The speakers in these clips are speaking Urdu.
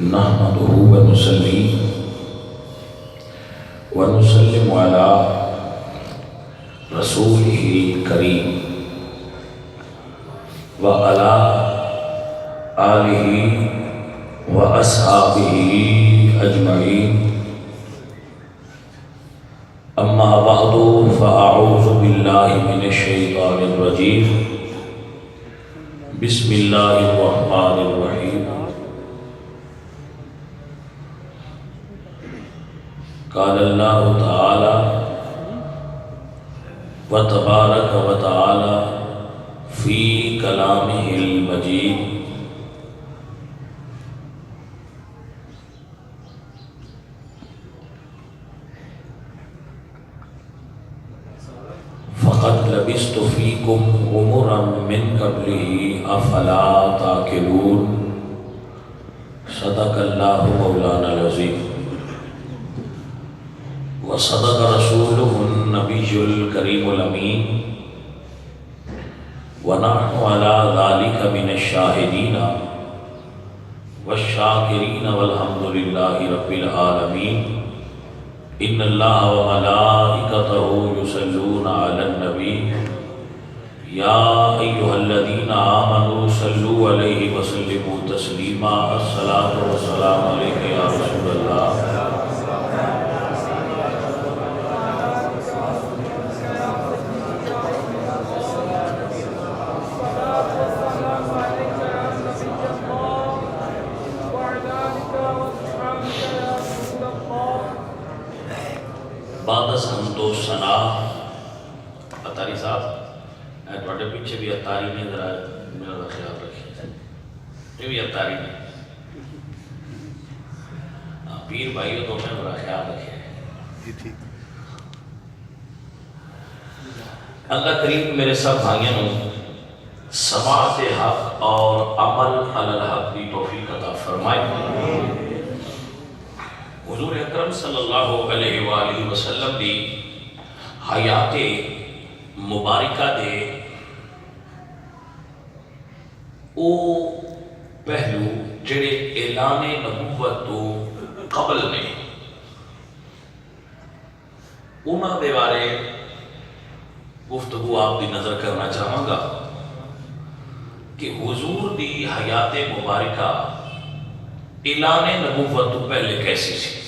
نحمده ونصلي ونسلم على رسوله الكريم وعلى آله وأصحابه أجمعين. أما بعد فأعوذ بالله من الشيطان الرجيم. بسم الله الرحمن الرحيم. قال الله تعالى وتبارك وتعالى في كلامه المجيد: فقد لبثت فيكم عمرا من قبله افلا تعقلون. صدق الله مولانا العظيم وصدق رسوله النبي الكريم الأمين ونحن على ذلك من الشاهدين والشاكرين والحمد لله رب العالمين. إن الله وملائكته يصلون على النبي يا أيها الذين آمنوا صلوا عليه وسلموا تسليما. الصلاة والسلام عليك يا رسول الله. بعد سنتو سنا اتاری صاحب تھوڑے پیچھے بھی اتاری نے ذرا میرا خیال رکھیں. یہ بھی اتاری نے پیر بھائیوں تو میں بڑا خیال رکھے. اللہ کریم میرے سب بھائیوں سماعت حق اور عمل علی الحق کی توفیق عطا فرمائے. حضور اکرم صلی اللہ علیہ وآلہ وسلم دی حیات مبارکہ دے او پہلو جڑے اعلان نبوت تو قبل نے انہاں دے بارے گفتگو آپ دی نظر کرنا چاہوں گا کہ حضور دی حیات مبارکہ اعلان نبوت تو پہلے کیسی تھی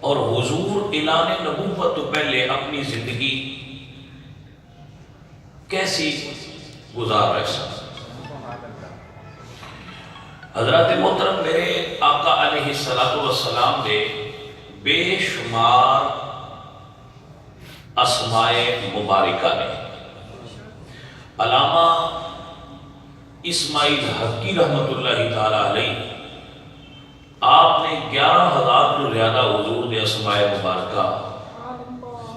اور حضور اعلان نبوت تو پہلے اپنی زندگی کیسی گزار رہے سن. حضرت محترم میرے آقا علیہ السلام دے بے شمار اسماء مبارکہ نے. علامہ اسماعیل حقی رحمت اللہ تعالی علیہ آپ نے 11,000 تو زیادہ حضور دے اسماء مبارکہ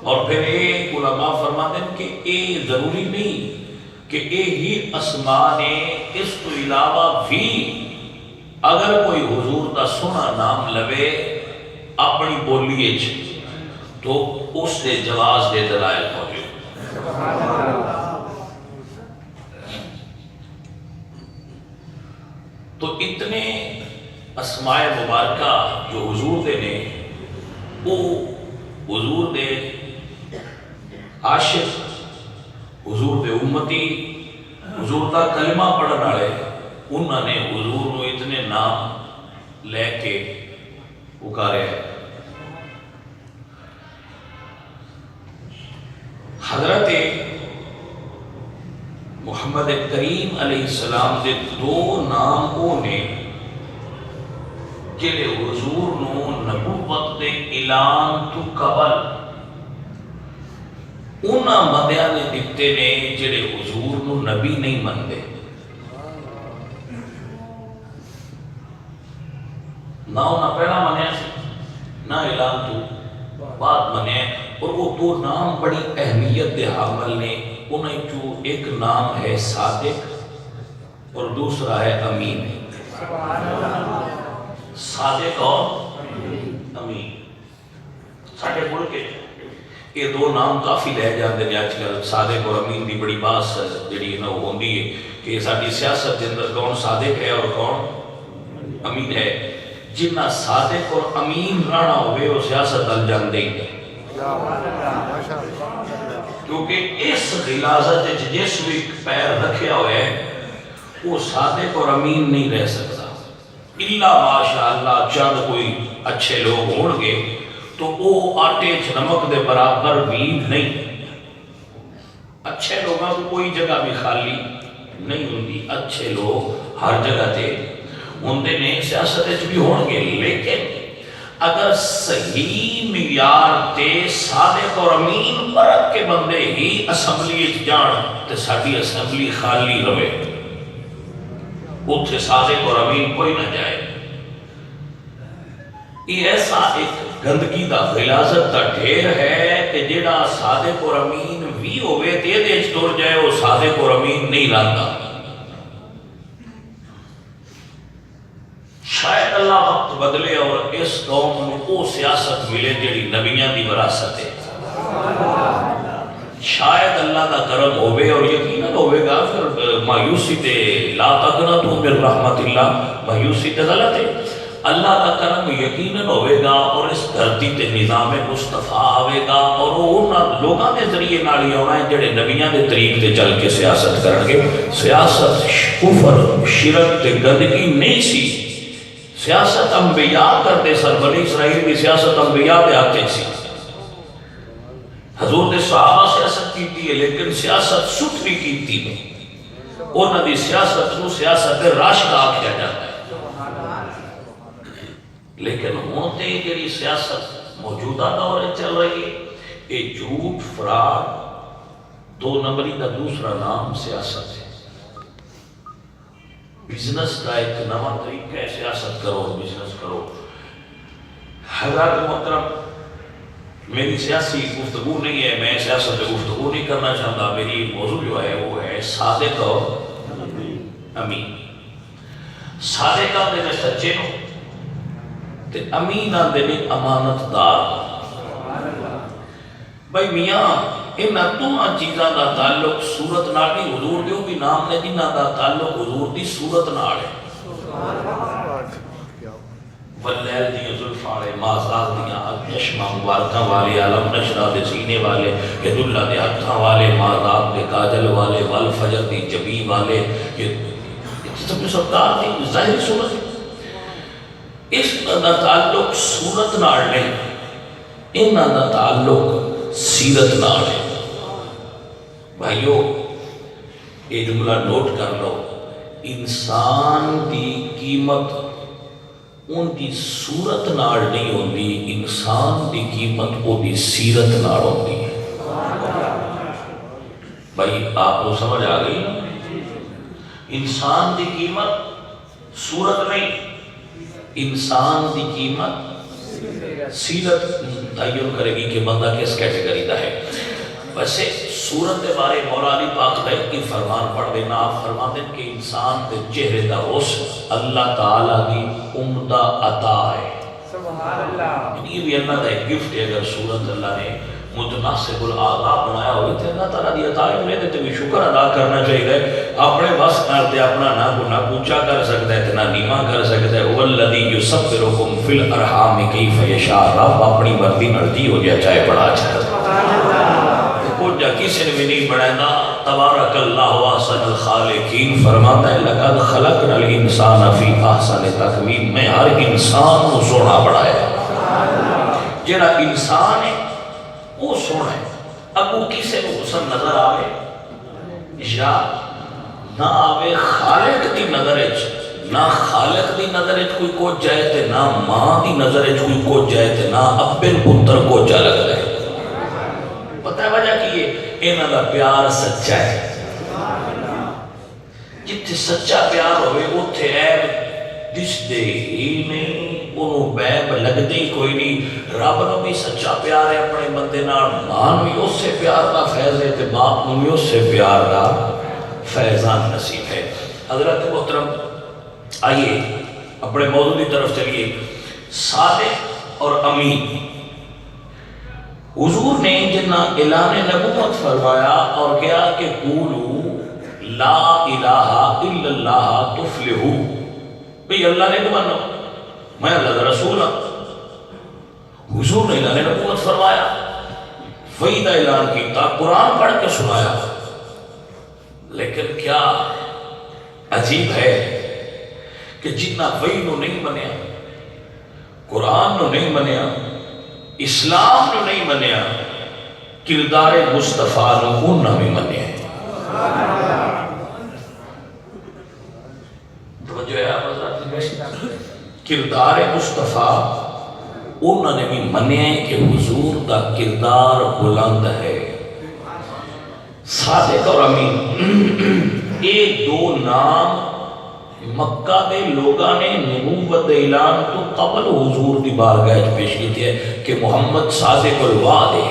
اور پھر ایک علماء فرماتے ہیں کہ اے ضروری نہیں کہ اے ہی اسماء نے اس کو علاوہ بھی اگر کوئی حضور دا سونا نام لوے اپنی بولیے تو اس دے جواز دے دلائل موجود. تو اتنے اسماء مبارکہ جو حضور دے نے وہ حضور دے عاشق حضور دے امتی حضور دا کلمہ پڑھن والے انہوں نے حضور کو اتنے نام لے کے پکارے. حضرت محمد کریم علیہ السلام دے 2 نام وہ نے جڑے حضور نو نبوت دے اعلان تو قبل انہاں بندیاں نے دتے نے جڑے حضور نو نبی نہیں مندے. نہ انہاں پہلا منیا نہ اعلان تو بعد منیا اور وہ 2 نام بڑی اہمیت دے حامل نے. انہیں جو ایک نام ہے صادق اور دوسرا ہے امین. صادق اور امین ساڑھے ملک یہ دو نام کافی لے جاندے نے اج کل، صادق اور امین دی بڑی باس جڑی نا ہوندی ہے کہ ساری سیاست کے اندر کون صادق ہے اور کون امین ہے۔ جنہ صادق اور امین رہنا ہوئے وہ سیاست ال جاندے ہی نہیں، کیونکہ اس غلاظت جس بھی پیر رکھیا ہوئے وہ صادق اور امین نہیں رہ سکتا، اللہ ماشاءاللہ چند کوئی اچھے لوگ ہون گے تو وہ آٹے نمک دے برابر بھی نہیں۔ اچھے لوگوں کو کوئی جگہ بھی خالی نہیں ہوندی، اچھے لوگ ہر جگہ تے ہوندے نے، سیاست بھی ہون گے، لیکن اگر صحیح معیار تے صادق اور امین پرکھ کے بندے ہی اسمبلی جان تے ساری اسمبلی خالی رہے، اتھے صادق اور امین کوئی نہ جائے۔ یہ ایسا ایک گندگی دا غلاظت دا ڈھیر ہے کہ جڑا صادق اور امین بھی ہوئے تے دے ٹر جائے وہ صادق اور امین نہیں رہتا۔ شاید اللہ وقت بدلے اور اس قوم کو وہ سیاست ملے جڑی نبیاں دی وراثت ہے، شاید اللہ کا کرم ہوئے، اور یقیناً ہوئے گا۔ پھر مایوسی تے لا تقنطوا من رحمت اللہ، مایوسی تے غلط ہے، اللہ کا کرم یقیناً ہوئے گا اور اس دھرتی تے نظام مصطفیٰ آوے گا، اور وہ لوگاں دے ذریعے نال ہی ہونا ہے جڑے نبیاں دے طریق تے چل کے سیاست کرن گے۔ سیاست کفر شرک تے گندگی نہیں سی، سیاست انبیاء کرتے سن، بنی اسرائیل کی سیاست انبیاء دے آتے سی۔ حضور نے صحابہ سیاست کیتی ہے لیکن سیاست ستری کیتی نہیں، انہاں دی سیاست نو سیاست راشدہ آکھیا جاتا ہے۔ لیکن ہوتے جڑی سیاست موجودہ دور چل رہی ہے، یہ جھوٹ فراڈ دو نمبری کا دوسرا نام سیاست ہے۔ بزنس کا ایک نواں طریقہ ہے، سیاست کرو بزنس کرو۔ حضرات محترم، میری سیاسی گفتگو نہیں ہے، میں سیاست پہ گفتگو نہیں کرنا چاہتا، میری موضوع جو ہے وہ ہے صادق اور امین۔ صادق آتے نے سچے نو تے امین آتے نے امانت دار۔ بھائی میاں انہاں دونوں چیزاں دا تعلق صورت نال نہیں، حضور دیو بھی نام نے جنہاں دا تعلق حضور دی صورت نال ہے۔ واللیل دیاں زلفاں والے، مازاد دیاں چشمہ مبارکاں والے، علم نشرہ دے سینے والے، ید اللہ دے ہتھاں والے، مازاد دے کاجل والے، والفجر دی جبی والے، یہ سب سرکار دی ظاہری صورت ہے۔ اس دا تعلق صورت نال نہیں، انہاں دا تعلق سیرت نال ہے۔ بھائیو یہ جملہ نوٹ کر لو، انسان دی قیمت ان دی صورت نال نہیں ہوندی، انسان دی قیمت وہ دی سیرت نال ہوندی ہے۔ بھائی آپ کو سمجھ آ گئی؟ انسان دی قیمت صورت نہیں، انسان دی قیمت سیرت تعین کرے گی کہ بندہ کس کیٹیگری دا ہے۔ ویسے صورت کے بارے مولا علی پاک بیت کی فرمان پڑھ دینا، آپ فرما دیں کہ انسان کے چہرے دا حسن اللہ تعالیٰ دی عمدہ عطا ہے۔ سبحان اللہ، یہ بھی اللہ دا ایک گفٹ ہے۔ اگر صورت اللہ نے متناسب الاعضاء بنایا ہوئے تھے، اللہ تعالیٰ دی عطا ہے، تے بھی شکر ادا کرنا چاہیے۔ اپنے بس کرتے اپنا نہ اونچا کر سکتا ہے نہ نیواں کر سکتا ہے۔ هو الذی یصورکم فی الارحام کیف یشاء، رب اپنی مرضی نال جی ہو جائے چاہے بڑا اچھا کچھ کسی نے بھی نہیں بنایا۔ تبارک اللہ احسن الخالقین فرماتا ہے لقد خلقنا الانسان فی احسن تقویم، میں ہر انسان کو سونا بنایا۔ جڑا انسان ہے وہ سونا ہے، اب وہ کسی کو حسن نظر آوے یا نہ آوے، خالق دی نظر نہ خالق دی نظر کوئی کچھ جائے تے نہ ماں دی نظر کوئی کچھ جائے تے نہ ابن پتر کو جا لگ رہے۔ پتہ ہے وجہ کی ہے؟ انہاں دا پیار سچا ہے۔ جتھے سچا پیار ہوئے اتھے عیب دسدے ہی نہیں، انہوں بیب لگدے ہی کوئی نہیں۔ رب نو بھی سچا پیار ہے اپنے بندے نال، ماں بھی اس سے پیار دا فیض ہے تے باپ نو بھی اس سے پیار دا فیضان نصیب ہے۔ حضرت محترم آئیے اپنے موضوع کی طرف چلیے۔ صادق اور امین حضور نے جنہ اعلان نبوت فرمایا اور کیا کہ قولوا لا الہ الا اللہ تفلحو، بھئی اللہ نے مانو میں اللہ کا رسول ہوں. حضور نے اعلان نبوت فرمایا، وحی کا اعلان کیتا، قرآن پڑھ کے سنایا. لیکن کیا عجیب ہے کہ جنہ وحی نو نہیں منیا، قرآن نو نہیں منیا، اسلام نو نہیں منیا، کردار مصطفیٰ نو انہاں بھی منیا. توجہ ہے آپ حضرات، کردار مصطفیٰ انہوں نے بھی منیا ہے کہ حضور کا کردار بلند ہے. صادق اور امین یہ دو نام مکہ دے لوگاں نے نبوت اعلان تو قبل حضور دی بارگاہ پیش کی ہے کہ محمد صادق الوعد ہے،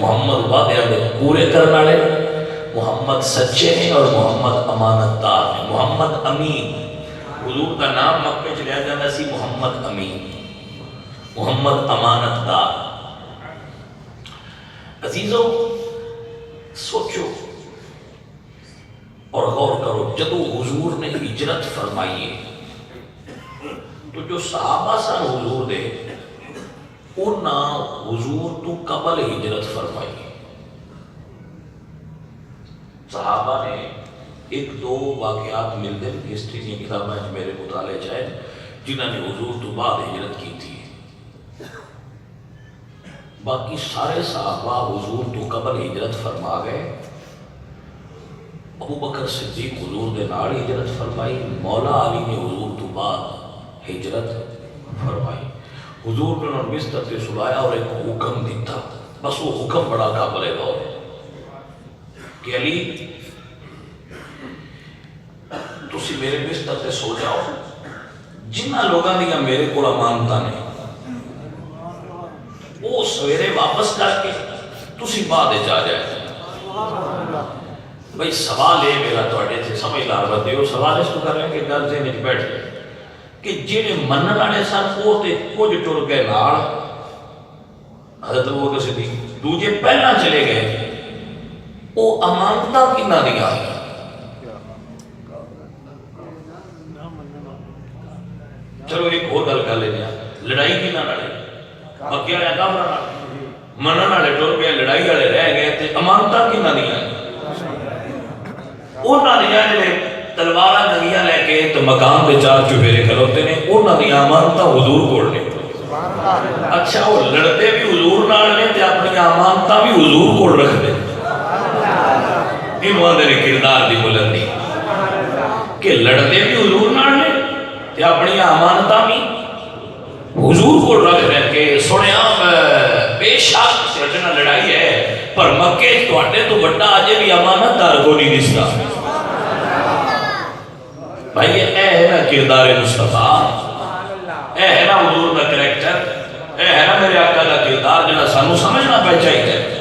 محمد وعدے دے پورے کرنے والے، محمد سچے ہیں اور محمد امانت دار ہیں. محمد امین، حضور کا نام مکہ چلیا جاتا سی محمد امین، محمد امانت دار. عزیزو سوچو اور غور کرو، جدو حضور نے ہجرت فرمائی تو جو صحابہ سن حضور دے انہاں حضور تو قبل ہجرت فرمائی. صحابہ نے ایک دو واقعات ملتے ہیں ہسٹری کی کتابیں میرے مطالعے چاہے جنہوں نے حضور تو بعد ہجرت کی تھی. باقی سارے صحابہ حضور تو قبل ہجرت فرما گئے. ابو بکر صدیق حضور دے نال ہجرت فرمائی، مولا علی نے حضور تو بعد ہجرت فرمائی. حضور نے انہوں نے بستر سے سلایا اور ایک حکم دیتا، بس وہ حکم بڑا قابل غور ہے کہ علی تسی میرے بستر سے سو جاؤ، جنہ لوگاں دیا میرے کو امانتاں نے وہ سویرے واپس کر کے تسی بعد جا جائے. بھئی سوال ہے میرا توڑے سے سمجھ لار بندے ہو، سوال اس کو کر رہے ہیں کہ گھر سے نہیں بیٹھ گئے کہ جنہیں منن والے سن وہ تے کچھ ٹر گئے نال حضرت ابو بکر صدیق، دوجے پہلا چلے گئے، وہ امانتاں کنا دیا ہے. چلو ایک اور گل کر لینا، لڑائی کنا لڑے مکے والے کافراں نال، منن والے ٹر گئے، لڑائی والے رہ گئے، تے امانتاں کنا دیا ہے. انہاں دیا جڑے تلواراں ننگیاں لے کے تے مقام دے چار چوبیرے کھلوتے نے، انہاں دی امانتاں حضور کول نے. اچھا وہ لڑتے بھی حضور نال نے تے اپنی امانتاں بھی حضور کول رکھدے. انہاں دے کردار دی بلندی کہ لڑتے بھی حضور نال نے تے اپنی امانتاں بھی حضور کو رکھ رہے کہ سنیا بے شک سرجنا لڑائی ہے پر مکے توڑے تو بڑا آجے بھی امانت دار کو نہیں دستا. بھائی اے ہے نا کردار مصطفیٰ، اے ہے نا حضور کا کریکٹر، اے ہے نا میرے آقا کا کردار جنہا سانو سمجھنا پہ چاہیے.